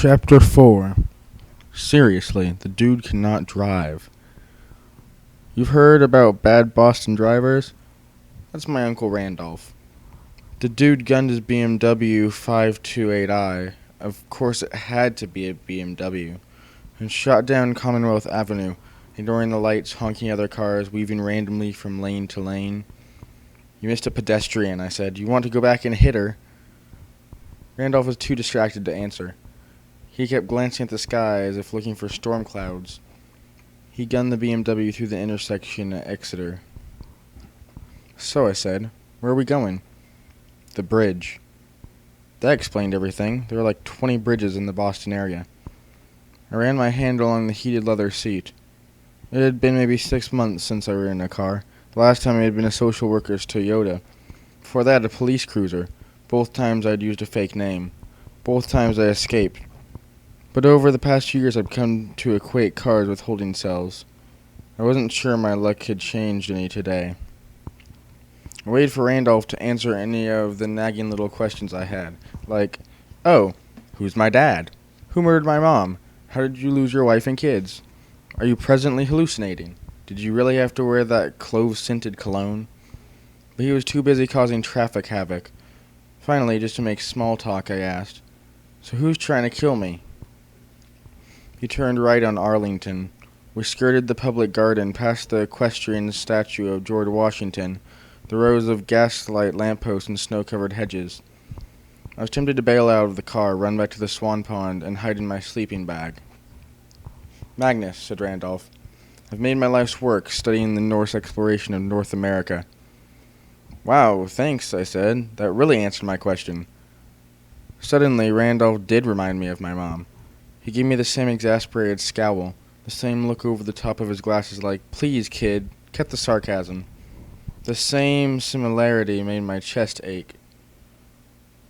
Chapter 4. Seriously, the dude cannot drive. You've heard about bad Boston drivers? That's my Uncle Randolph. The dude gunned his BMW 528i, of course it had to be a BMW, and shot down Commonwealth Avenue, ignoring the lights, honking other cars, weaving randomly from lane to lane. You missed a pedestrian, I said. You want to go back and hit her? Randolph was too distracted to answer. He kept glancing at the sky as if looking for storm clouds. He gunned the BMW through the intersection at Exeter. So, I said, where are we going? The bridge. That explained everything. There were like 20 bridges in the Boston area. I ran my hand along the heated leather seat. It had been maybe 6 months since I were in a car. The last time it had been a social worker's Toyota. Before that, a police cruiser. Both times I'd used a fake name. Both times I escaped. But over the past few years, I've come to equate cars with holding cells. I wasn't sure my luck had changed any today. I waited for Randolph to answer any of the nagging little questions I had, like, oh, who's my dad? Who murdered my mom? How did you lose your wife and kids? Are you presently hallucinating? Did you really have to wear that clove-scented cologne? But he was too busy causing traffic havoc. Finally, just to make small talk, I asked, so who's trying to kill me? He turned right on Arlington. We skirted the public garden past the equestrian statue of George Washington, the rows of gaslight lampposts and snow-covered hedges. I was tempted to bail out of the car, run back to the swan pond, and hide in my sleeping bag. Magnus, said Randolph, I've made my life's work studying the Norse exploration of North America. Wow, thanks, I said. That really answered my question. Suddenly, Randolph did remind me of my mom. He gave me the same exasperated scowl, the same look over the top of his glasses like, please, kid, cut the sarcasm. The same similarity made my chest ache.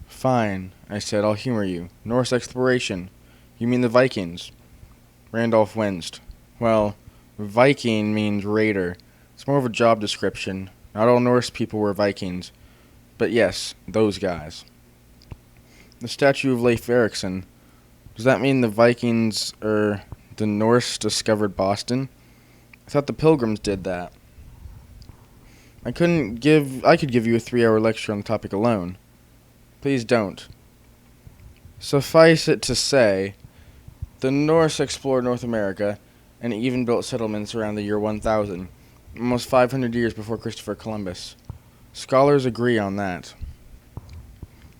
Fine, I said, I'll humor you. Norse exploration. You mean the Vikings? Randolph winced. Well, Viking means raider. It's more of a job description. Not all Norse people were Vikings. But yes, those guys. The statue of Leif Erikson. Does that mean the Vikings, the Norse discovered Boston? I thought the Pilgrims did that. I could give you a 3-hour lecture on the topic alone. Please don't. Suffice it to say, the Norse explored North America and even built settlements around the year 1000, almost 500 years before Christopher Columbus. Scholars agree on that.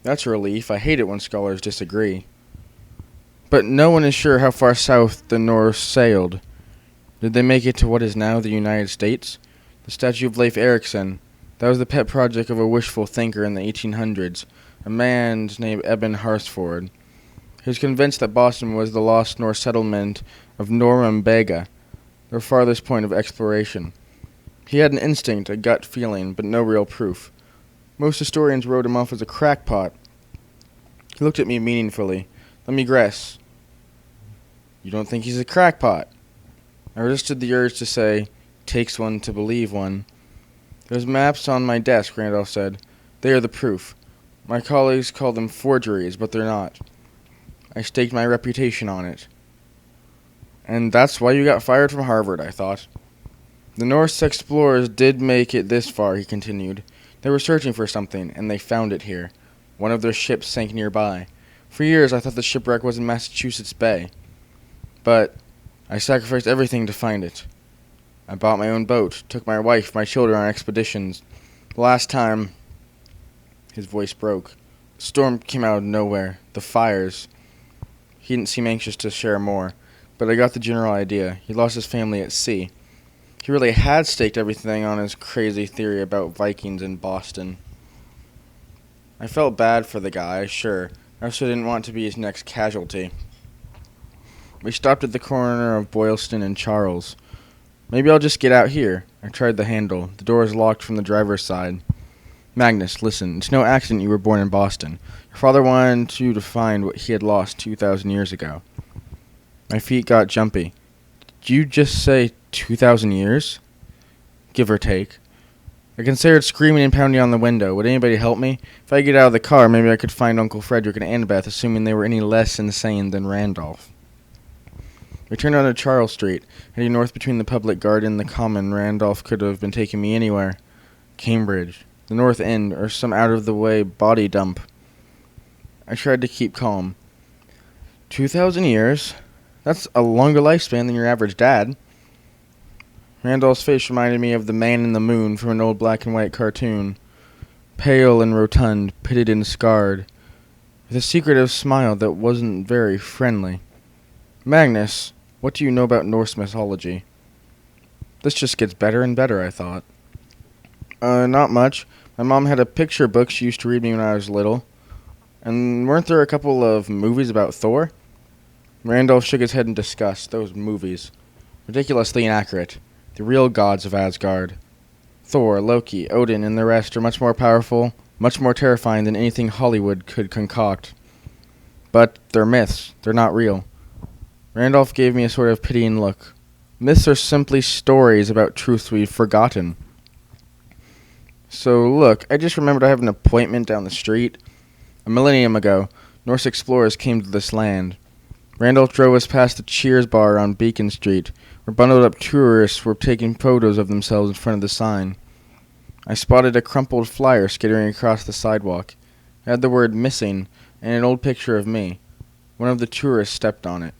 That's a relief. I hate it when scholars disagree. But no one is sure how far south the Norse sailed. Did they make it to what is now the United States? The statue of Leif Erikson, that was the pet project of a wishful thinker in the 1800s, a man named Eben Harsford. He was convinced that Boston was the lost Norse settlement of Norumbega, their farthest point of exploration. He had an instinct, a gut feeling, but no real proof. Most historians wrote him off as a crackpot. He looked at me meaningfully. Let me guess. You don't think he's a crackpot? I resisted the urge to say, takes one to believe one. There's maps on my desk, Randolph said. They are the proof. My colleagues call them forgeries, but they're not. I staked my reputation on it. And that's why you got fired from Harvard, I thought. The Norse explorers did make it this far, he continued. They were searching for something, and they found it here. One of their ships sank nearby. For years, I thought the shipwreck was in Massachusetts Bay. But I sacrificed everything to find it. I bought my own boat, took my wife, my children on expeditions. The last time, his voice broke. The storm came out of nowhere. The fires. He didn't seem anxious to share more, but I got the general idea. He lost his family at sea. He really had staked everything on his crazy theory about Vikings in Boston. I felt bad for the guy, sure. I also didn't want to be his next casualty. We stopped at the corner of Boylston and Charles. Maybe I'll just get out here. I tried the handle. The door is locked from the driver's side. Magnus, listen, it's no accident you were born in Boston. Your father wanted you to find what he had lost 2,000 years ago. My feet got jumpy. Did you just say 2,000 years? Give or take. I considered screaming and pounding on the window. Would anybody help me? If I get out of the car, maybe I could find Uncle Frederick and Annabeth, assuming they were any less insane than Randolph. We turned onto Charles Street, heading north between the public garden and the common. Randolph could have been taking me anywhere. Cambridge, the North End, or some out-of-the-way body dump. I tried to keep calm. 2,000 years? That's a longer lifespan than your average dad. Randolph's face reminded me of the man in the moon from an old black-and-white cartoon. Pale and rotund, pitted and scarred, with a secretive smile that wasn't very friendly. Magnus, what do you know about Norse mythology? This just gets better and better, I thought. Not much. My mom had a picture book she used to read me when I was little. And weren't there a couple of movies about Thor? Randolph shook his head in disgust. Those movies. Ridiculously inaccurate. The real gods of Asgard. Thor, Loki, Odin, and the rest are much more powerful, much more terrifying than anything Hollywood could concoct. But they're myths. They're not real. Randolph gave me a sort of pitying look. Myths are simply stories about truths we've forgotten. So, look, I just remembered I have an appointment down the street. A millennium ago, Norse explorers came to this land. Randolph drove us past the Cheers bar on Beacon Street, where bundled-up tourists were taking photos of themselves in front of the sign. I spotted a crumpled flyer skittering across the sidewalk. It had the word missing and an old picture of me. One of the tourists stepped on it.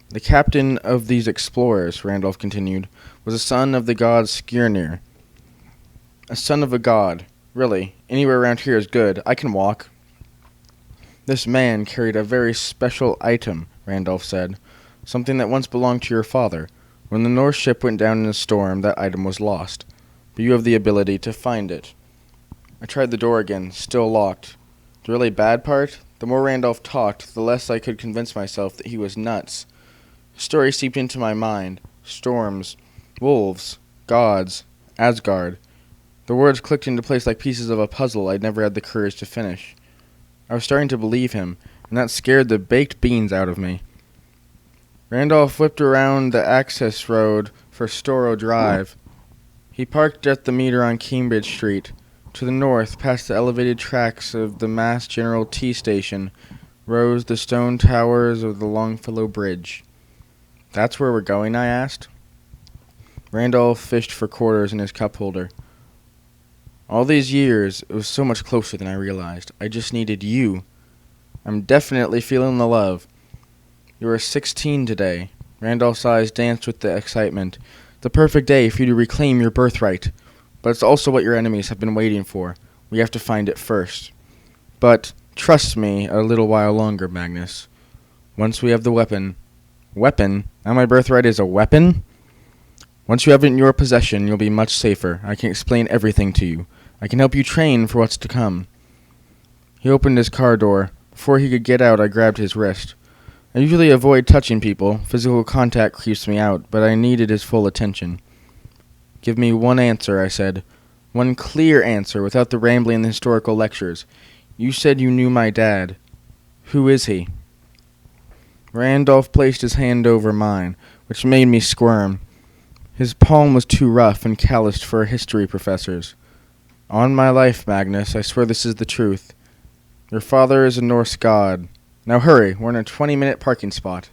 The captain of these explorers, Randolph continued, was a son of the god Skirnir. A son of a god. Really, anywhere around here is good. I can walk. This man carried a very special item, Randolph said. Something that once belonged to your father. When the Norse ship went down in a storm, that item was lost. But you have the ability to find it. I tried the door again, still locked. The really bad part? The more Randolph talked, the less I could convince myself that he was nuts. The story seeped into my mind. Storms, wolves, gods, Asgard. The words clicked into place like pieces of a puzzle I'd never had the courage to finish. I was starting to believe him, and that scared the baked beans out of me. Randolph whipped around the access road for Storrow Drive. He parked at the meter on Cambridge Street. To the north, past the elevated tracks of the Mass General T station, rose the stone towers of the Longfellow Bridge. That's where we're going, I asked. Randolph fished for quarters in his cup holder. All these years, it was so much closer than I realized. I just needed you. I'm definitely feeling the love. You are 16 today. Randolph's eyes danced with the excitement. The perfect day for you to reclaim your birthright. But it's also what your enemies have been waiting for. We have to find it first. But trust me a little while longer, Magnus. Once we have the weapon... Weapon? Now my birthright is a weapon? Once you have it in your possession, you'll be much safer. I can explain everything to you. I can help you train for what's to come. He opened his car door. Before he could get out, I grabbed his wrist. I usually avoid touching people. Physical contact creeps me out, but I needed his full attention. Give me one answer, I said. One clear answer, without the rambling and historical lectures. You said you knew my dad. Who is he? Randolph placed his hand over mine, which made me squirm. His palm was too rough and calloused for a history professor's. On my life, Magnus, I swear this is the truth. Your father is a Norse god. Now hurry, we're in a 20-minute parking spot.